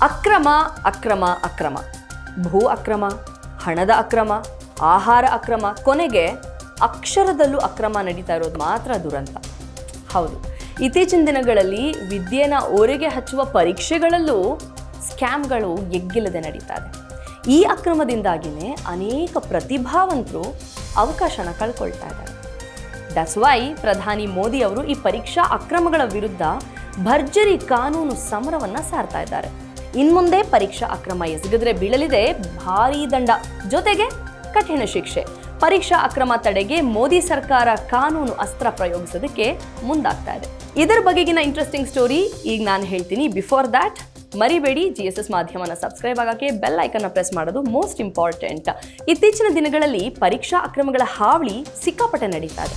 ಅಕ್ರಮ ಅಕ್ರಮ ಅಕ್ರಮ, ಭೂ ಅಕ್ರಮ, ಹಣದ ಅಕ್ರಮ, ಆಹಾರ ಅಕ್ರಮ, ಕೊನೆಗೆ ಅಕ್ಷರದಲ್ಲೂ ಅಕ್ರಮ ನಡೀತಾ ಇರೋದು ಮಾತ್ರ ದುರಂತ. ಹೌದು, ಇತ್ತೀಚಿನ ದಿನಗಳಲ್ಲಿ ವಿದ್ಯೆನ ಓರೆಗೆ ಹಚ್ಚುವ ಪರೀಕ್ಷೆಗಳಲ್ಲೂ ಸ್ಕ್ಯಾಮ್ಗಳು ಎಗ್ಗಿಲ್ಲದೆ ನಡೀತಾ ಇದೆ. ಈ ಅಕ್ರಮದಿಂದಾಗಿಯೇ ಅನೇಕ ಪ್ರತಿಭಾವಂತರು ಅವಕಾಶನ ಕಳ್ಕೊಳ್ತಾ ಇದ್ದಾರೆ. ದಟ್ಸ್ ವೈ ಪ್ರಧಾನಿ ಮೋದಿ ಅವರು ಈ ಪರೀಕ್ಷಾ ಅಕ್ರಮಗಳ ವಿರುದ್ಧ ಭರ್ಜರಿ ಕಾನೂನು ಸಮರವನ್ನ ಸಾರ್ತಾ ಇದ್ದಾರೆ. ಇನ್ಮುಂದೆ ಪರೀಕ್ಷಾ ಅಕ್ರಮ ಎಸಗಿದ್ರೆ ಬೀಳಲಿದೆ ಭಾರೀ ದಂಡ, ಜೊತೆಗೆ ಕಠಿಣ ಶಿಕ್ಷೆ. ಪರೀಕ್ಷಾ ಅಕ್ರಮ ತಡೆಗೆ ಮೋದಿ ಸರ್ಕಾರ ಕಾನೂನು ಅಸ್ತ್ರ ಪ್ರಯೋಗಿಸೋದಕ್ಕೆ ಮುಂದಾಗ್ತಾ ಇದೆ. ಇದರ ಬಗೆಗಿನ ಇಂಟ್ರೆಸ್ಟಿಂಗ್ ಸ್ಟೋರಿ ಈಗ ನಾನು ಹೇಳ್ತೀನಿ. ಬಿಫೋರ್ ದ್ಯಾಟ್ ಮರಿಬೇಡಿ GSS ಮಾಧ್ಯಮನ ಸಬ್ಸ್ಕ್ರೈಬ್ ಆಗೋಕ್ಕೆ ಬೆಲ್ ಐಕನ್ನ ಪ್ರೆಸ್ ಮಾಡೋದು ಮೋಸ್ಟ್ ಇಂಪಾರ್ಟೆಂಟ್. ಇತ್ತೀಚಿನ ದಿನಗಳಲ್ಲಿ ಪರೀಕ್ಷಾ ಅಕ್ರಮಗಳ ಹಾವಳಿ ಸಿಕ್ಕಾಪಟ್ಟೆ ನಡೀತಾ ಇದೆ.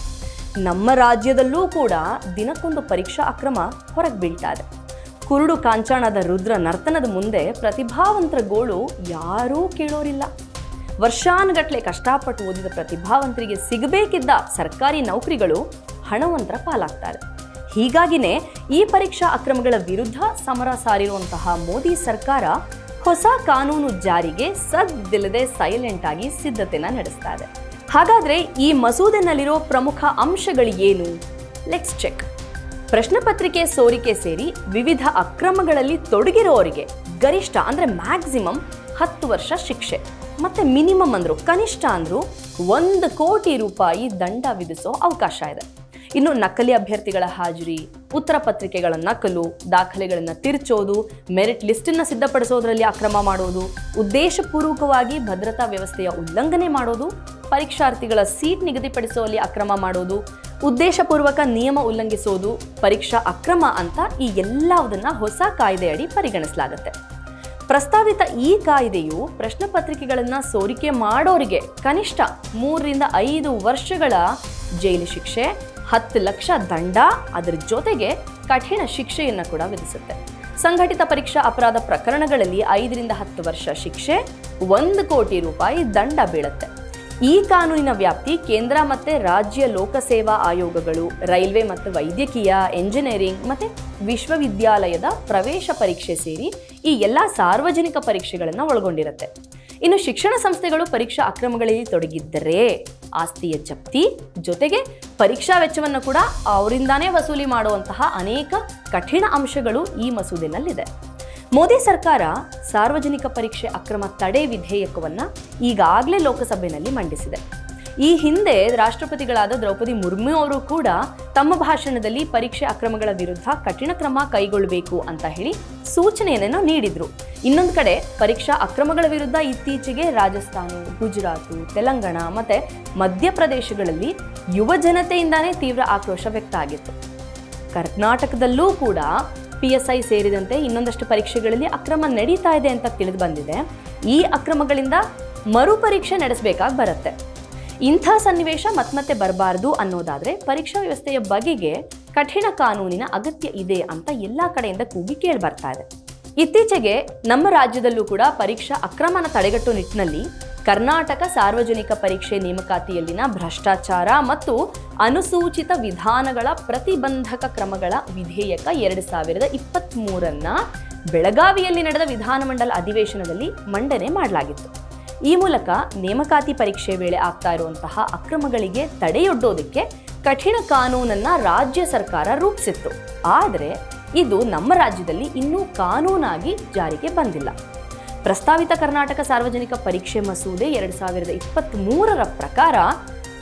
ನಮ್ಮ ರಾಜ್ಯದಲ್ಲೂ ಕೂಡ ದಿನಕ್ಕೊಂದು ಪರೀಕ್ಷಾ ಅಕ್ರಮ ಹೊರಗೆ ಬೀಳ್ತಾ ಇದೆ. ಕುರುಡು ಕಾಂಚಾಣದ ರುದ್ರ ನರ್ತನದ ಮುಂದೆ ಪ್ರತಿಭಾವಂತರ ಗೋಳು ಯಾರೂ ಕೇಳೋರಿಲ್ಲ. ವರ್ಷಾನುಗಟ್ಲೆ ಕಷ್ಟಪಟ್ಟು ಓದಿದ ಪ್ರತಿಭಾವಂತರಿಗೆ ಸಿಗಬೇಕಿದ್ದ ಸರ್ಕಾರಿ ನೌಕರಿಗಳು ಹಣವಂತರ ಪಾಲಾಗ್ತಾರೆ. ಹೀಗಾಗಿನೇ ಈ ಪರೀಕ್ಷಾ ಅಕ್ರಮಗಳ ವಿರುದ್ಧ ಸಮರ ಸಾರಿರುವಂತಹ ಮೋದಿ ಸರ್ಕಾರ ಹೊಸ ಕಾನೂನು ಜಾರಿಗೆ ಸದ್ದಿಲ್ಲದೆ ಸೈಲೆಂಟ್ ಆಗಿ ಸಿದ್ಧತೆನ ನಡೆಸ್ತಾ ಇದೆ. ಹಾಗಾದ್ರೆ ಈ ಮಸೂದೆನಲ್ಲಿರೋ ಪ್ರಮುಖ ಅಂಶಗಳು ಏನು? Let's check. ಪ್ರಶ್ನೆ ಪತ್ರಿಕೆ ಸೋರಿಕೆ ಸೇರಿ ವಿವಿಧ ಅಕ್ರಮಗಳಲ್ಲಿ ತೊಡಗಿರೋರಿಗೆ ಗರಿಷ್ಠ ಅಂದ್ರೆ ಮ್ಯಾಕ್ಸಿಮಮ್ 10 ವರ್ಷ ಶಿಕ್ಷೆ, ಮತ್ತೆ ಮಿನಿಮಮ್ ಅಂದ್ರು ಕನಿಷ್ಠ ಅಂದ್ರು 1 ಕೋಟಿ ರೂಪಾಯಿ ದಂಡ ವಿಧಿಸೋ ಅವಕಾಶ ಇದೆ. ಇನ್ನು ನಕಲಿ ಅಭ್ಯರ್ಥಿಗಳ ಹಾಜರಿ, ಉತ್ತರ ಪತ್ರಿಕೆಗಳ ನಕಲು, ದಾಖಲೆಗಳನ್ನು ತಿರುಚೋದು, ಮೆರಿಟ್ ಲಿಸ್ಟನ್ನು ಸಿದ್ಧಪಡಿಸೋದ್ರಲ್ಲಿ ಅಕ್ರಮ ಮಾಡೋದು, ಉದ್ದೇಶಪೂರ್ವಕವಾಗಿ ಭದ್ರತಾ ವ್ಯವಸ್ಥೆಯ ಉಲ್ಲಂಘನೆ ಮಾಡೋದು, ಪರೀಕ್ಷಾರ್ಥಿಗಳ ಸೀಟ್ ನಿಗದಿಪಡಿಸುವಲ್ಲಿ ಅಕ್ರಮ ಮಾಡೋದು, ಉದ್ದೇಶಪೂರ್ವಕ ನಿಯಮ ಉಲ್ಲಂಘಿಸೋದು ಪರೀಕ್ಷಾ ಅಕ್ರಮ ಅಂತ ಈ ಎಲ್ಲವುದನ್ನ ಹೊಸ ಕಾಯ್ದೆಯಡಿ ಪರಿಗಣಿಸಲಾಗುತ್ತೆ. ಪ್ರಸ್ತಾವಿತ ಈ ಕಾಯ್ದೆಯು ಪ್ರಶ್ನೆ ಪತ್ರಿಕೆಗಳನ್ನು ಸೋರಿಕೆ ಮಾಡೋರಿಗೆ ಕನಿಷ್ಠ 3 ರಿಂದ 5 ವರ್ಷಗಳ ಜೈಲು ಶಿಕ್ಷೆ, 10 ಲಕ್ಷ ದಂಡ, ಅದರ ಜೊತೆಗೆ ಕಠಿಣ ಶಿಕ್ಷೆಯನ್ನು ಕೂಡ ವಿಧಿಸುತ್ತೆ. ಸಂಘಟಿತ ಪರೀಕ್ಷಾ ಅಪರಾಧ ಪ್ರಕರಣಗಳಲ್ಲಿ 5 ರಿಂದ 10 ವರ್ಷ ಶಿಕ್ಷೆ, 1 ಕೋಟಿ ರೂಪಾಯಿ ದಂಡ ಬೀಳುತ್ತೆ. ಈ ಕಾನೂನಿನ ವ್ಯಾಪ್ತಿ ಕೇಂದ್ರ ಮತ್ತು ರಾಜ್ಯ ಲೋಕಸೇವಾ ಆಯೋಗಗಳು, ರೈಲ್ವೆ ಮತ್ತು ವೈದ್ಯಕೀಯ, ಎಂಜಿನಿಯರಿಂಗ್ ಮತ್ತು ವಿಶ್ವವಿದ್ಯಾಲಯದ ಪ್ರವೇಶ ಪರೀಕ್ಷೆ ಸೇರಿ ಈ ಎಲ್ಲ ಸಾರ್ವಜನಿಕ ಪರೀಕ್ಷೆಗಳನ್ನು ಒಳಗೊಂಡಿರುತ್ತೆ. ಇನ್ನು ಶಿಕ್ಷಣ ಸಂಸ್ಥೆಗಳು ಪರೀಕ್ಷಾ ಅಕ್ರಮಗಳಲ್ಲಿ ತೊಡಗಿದ್ದರೆ ಆಸ್ತಿಯ ಜಪ್ತಿ, ಜೊತೆಗೆ ಪರೀಕ್ಷಾ ವೆಚ್ಚವನ್ನು ಕೂಡ ಅವರಿಂದಾನೇ ವಸೂಲಿ ಮಾಡುವಂತಹ ಅನೇಕ ಕಠಿಣ ಅಂಶಗಳು ಈ ಮಸೂದೆನಲ್ಲಿದೆ. ಮೋದಿ ಸರ್ಕಾರ ಸಾರ್ವಜನಿಕ ಪರೀಕ್ಷೆ ಅಕ್ರಮ ತಡೆ ವಿಧೇಯಕವನ್ನು ಈಗಾಗಲೇ ಲೋಕಸಭೆಯಲ್ಲಿ ಮಂಡಿಸಿದೆ. ಈ ಹಿಂದೆ ರಾಷ್ಟ್ರಪತಿಗಳಾದ ದ್ರೌಪದಿ ಮುರ್ಮು ಅವರು ಕೂಡ ತಮ್ಮ ಭಾಷಣದಲ್ಲಿ ಪರೀಕ್ಷೆ ಅಕ್ರಮಗಳ ವಿರುದ್ಧ ಕಠಿಣ ಕ್ರಮ ಕೈಗೊಳ್ಳಬೇಕು ಅಂತ ಹೇಳಿ ಸೂಚನೆಯನ್ನು ನೀಡಿದ್ರು. ಇನ್ನೊಂದು ಕಡೆ ಪರೀಕ್ಷಾ ಅಕ್ರಮಗಳ ವಿರುದ್ಧ ಇತ್ತೀಚೆಗೆ ರಾಜಸ್ಥಾನ, ಗುಜರಾತ್, ತೆಲಂಗಾಣ ಮತ್ತೆ ಮಧ್ಯಪ್ರದೇಶಗಳಲ್ಲಿ ಯುವ ಜನತೆಯಿಂದಾನೇ ತೀವ್ರ ಆಕ್ರೋಶ ವ್ಯಕ್ತ ಆಗಿತ್ತು. ಕರ್ನಾಟಕದಲ್ಲೂ ಕೂಡ PSI ಸೇರಿದಂತೆ ಇನ್ನೊಂದಷ್ಟು ಪರೀಕ್ಷೆಗಳಲ್ಲಿ ಅಕ್ರಮ ನಡೀತಾ ಇದೆ ಅಂತ ತಿಳಿದು ಬಂದಿದೆ. ಈ ಅಕ್ರಮಗಳಿಂದ ಮರುಪರೀಕ್ಷೆ ನಡೆಸಬೇಕಾಗಿ ಬರುತ್ತೆ. ಇಂಥ ಸನ್ನಿವೇಶ ಮತ್ತೆ ಬರಬಾರದು ಅನ್ನೋದಾದ್ರೆ ಪರೀಕ್ಷಾ ವ್ಯವಸ್ಥೆಯ ಬಗೆಗೆ ಕಠಿಣ ಕಾನೂನಿನ ಅಗತ್ಯ ಇದೆ ಅಂತ ಎಲ್ಲ ಕಡೆಯಿಂದ ಕೂಗಿ ಕೇಳಿ ಬರ್ತಾ ಇದೆ. ಇತ್ತೀಚೆಗೆ ನಮ್ಮ ರಾಜ್ಯದಲ್ಲೂ ಕೂಡ ಪರೀಕ್ಷಾ ಅಕ್ರಮನ ತಡೆಗಟ್ಟುವ ನಿಟ್ಟಿನಲ್ಲಿ ಕರ್ನಾಟಕ ಸಾರ್ವಜನಿಕ ಪರೀಕ್ಷೆ ನೇಮಕಾತಿಯಲ್ಲಿನ ಭ್ರಷ್ಟಾಚಾರ ಮತ್ತು ಅನುಸೂಚಿತ ವಿಧಾನಗಳ ಪ್ರತಿಬಂಧಕ ಕ್ರಮಗಳ ವಿಧೇಯಕ 2023 ಬೆಳಗಾವಿಯಲ್ಲಿ ನಡೆದ ವಿಧಾನಮಂಡಲ ಅಧಿವೇಶನದಲ್ಲಿ ಮಂಡನೆ ಮಾಡಲಾಗಿತ್ತು. ಈ ಮೂಲಕ ನೇಮಕಾತಿ ಪರೀಕ್ಷೆ ವೇಳೆ ಆಗ್ತಾ ಇರುವಂತಹ ಅಕ್ರಮಗಳಿಗೆ ತಡೆಯೊಡ್ಡೋದಕ್ಕೆ ಕಠಿಣ ಕಾನೂನನ್ನ ರಾಜ್ಯ ಸರ್ಕಾರ ರೂಪಿಸಿತ್ತು. ಆದರೆ ಇದು ನಮ್ಮ ರಾಜ್ಯದಲ್ಲಿ ಇನ್ನೂ ಕಾನೂನಾಗಿ ಜಾರಿಗೆ ಬಂದಿಲ್ಲ. ಪ್ರಸ್ತಾವಿತ ಕರ್ನಾಟಕ ಸಾರ್ವಜನಿಕ ಪರೀಕ್ಷೆ ಮಸೂದೆ 2023 ಪ್ರಕಾರ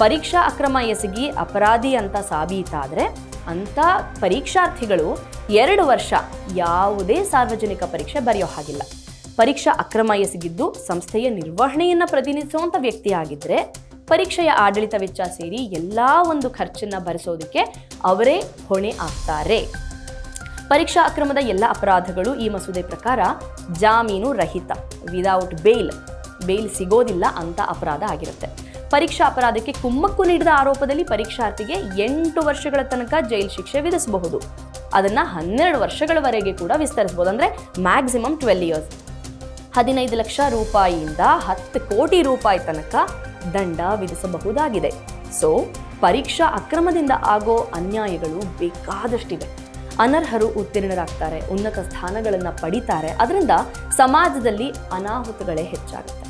ಪರೀಕ್ಷಾ ಅಕ್ರಮ ಎಸಗಿ ಅಪರಾಧಿ ಅಂತ ಸಾಬೀತಾದರೆ ಅಂತ ಪರೀಕ್ಷಾರ್ಥಿಗಳು 2 ವರ್ಷ ಯಾವುದೇ ಸಾರ್ವಜನಿಕ ಪರೀಕ್ಷೆ ಬರೆಯೋ ಹಾಗಿಲ್ಲ. ಪರೀಕ್ಷಾ ಅಕ್ರಮ ಎಸಗಿದ್ದು ಸಂಸ್ಥೆಯ ನಿರ್ವಹಣೆಯನ್ನು ಪ್ರತಿನಿಧಿಸುವಂಥ ವ್ಯಕ್ತಿಯಾಗಿದ್ದರೆ ಪರೀಕ್ಷೆಯ ಆಡಳಿತ ವೆಚ್ಚ ಸೇರಿ ಎಲ್ಲ ಒಂದು ಖರ್ಚನ್ನು ಭರಿಸೋದಕ್ಕೆ ಅವರೇ ಹೊಣೆ ಆಗ್ತಾರೆ. ಪರೀಕ್ಷಾ ಅಕ್ರಮದ ಎಲ್ಲ ಅಪರಾಧಗಳು ಈ ಮಸೂದೆ ಪ್ರಕಾರ ಜಾಮೀನು ರಹಿತ, ವಿದೌಟ್ ಬೇಲ್ ಸಿಗೋದಿಲ್ಲ ಅಂತ ಅಪರಾಧ ಆಗಿರುತ್ತೆ. ಪರೀಕ್ಷಾ ಅಪರಾಧಕ್ಕೆ ಕುಮ್ಮಕ್ಕು ನೀಡಿದ ಆರೋಪದಲ್ಲಿ ಪರೀಕ್ಷಾರ್ಥಿಗೆ 8 ವರ್ಷಗಳ ತನಕ ಜೈಲು ಶಿಕ್ಷೆ ವಿಧಿಸಬಹುದು. ಅದನ್ನ 12 ವರ್ಷಗಳವರೆಗೆ ಕೂಡ ವಿಸ್ತರಿಸಬಹುದು. ಅಂದ್ರೆ ಮ್ಯಾಕ್ಸಿಮಮ್ 12 ಇಯರ್ಸ್. 15 ಲಕ್ಷ ರೂಪಾಯಿಯಿಂದ 10 ಕೋಟಿ ರೂಪಾಯಿ ತನಕ ದಂಡ ವಿಧಿಸಬಹುದಾಗಿದೆ. ಸೊ ಪರೀಕ್ಷಾ ಅಕ್ರಮದಿಂದ ಆಗೋ ಅನ್ಯಾಯಗಳು ಬೇಕಾದಷ್ಟಿವೆ. ಅನರ್ಹರು ಉತ್ತೀರ್ಣರಾಗ್ತಾರೆ, ಉನ್ನತ ಸ್ಥಾನಗಳನ್ನು ಪಡಿತಾರೆ. ಅದರಿಂದ ಸಮಾಜದಲ್ಲಿ ಅನಾಹುತಗಳೇ ಹೆಚ್ಚಾಗುತ್ತೆ.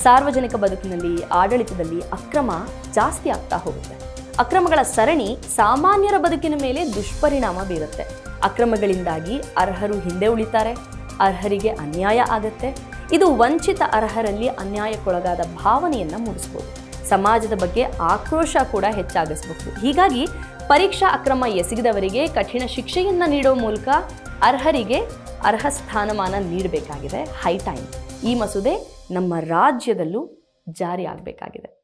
ಸಾರ್ವಜನಿಕ ಬದುಕಿನಲ್ಲಿ, ಆಡಳಿತದಲ್ಲಿ ಅಕ್ರಮ ಜಾಸ್ತಿ ಆಗ್ತಾ ಹೋಗುತ್ತೆ. ಅಕ್ರಮಗಳ ಸರಣಿ ಸಾಮಾನ್ಯರ ಬದುಕಿನ ಮೇಲೆ ದುಷ್ಪರಿಣಾಮ ಬೀರುತ್ತೆ. ಅಕ್ರಮಗಳಿಂದಾಗಿ ಅರ್ಹರು ಹಿಂದೆ ಉಳಿತಾರೆ, ಅರ್ಹರಿಗೆ ಅನ್ಯಾಯ ಆಗತ್ತೆ. ಇದು ವಂಚಿತ ಅರ್ಹರಲ್ಲಿ ಅನ್ಯಾಯಕ್ಕೊಳಗಾದ ಭಾವನೆಯನ್ನು ಮೂಡಿಸಬಹುದು. ಸಮಾಜದ ಬಗ್ಗೆ ಆಕ್ರೋಶ ಕೂಡ ಹೆಚ್ಚಾಗಿಸಬಹುದು. ಹೀಗಾಗಿ ಪರೀಕ್ಷಾ ಅಕ್ರಮ ಎಸಗಿದವರಿಗೆ ಕಠಿಣ ಶಿಕ್ಷೆಯನ್ನು ನೀಡುವ ಮೂಲಕ ಅರ್ಹರಿಗೆ ಅರ್ಹ ಸ್ಥಾನಮಾನ ನೀಡಬೇಕಾಗಿದೆ. ಹೈ ಟೈಮ್ ಈ ಮಸೂದೆ ನಮ್ಮ ರಾಜ್ಯದಲ್ಲೂ ಜಾರಿ ಆಗಬೇಕಾಗಿದೆ.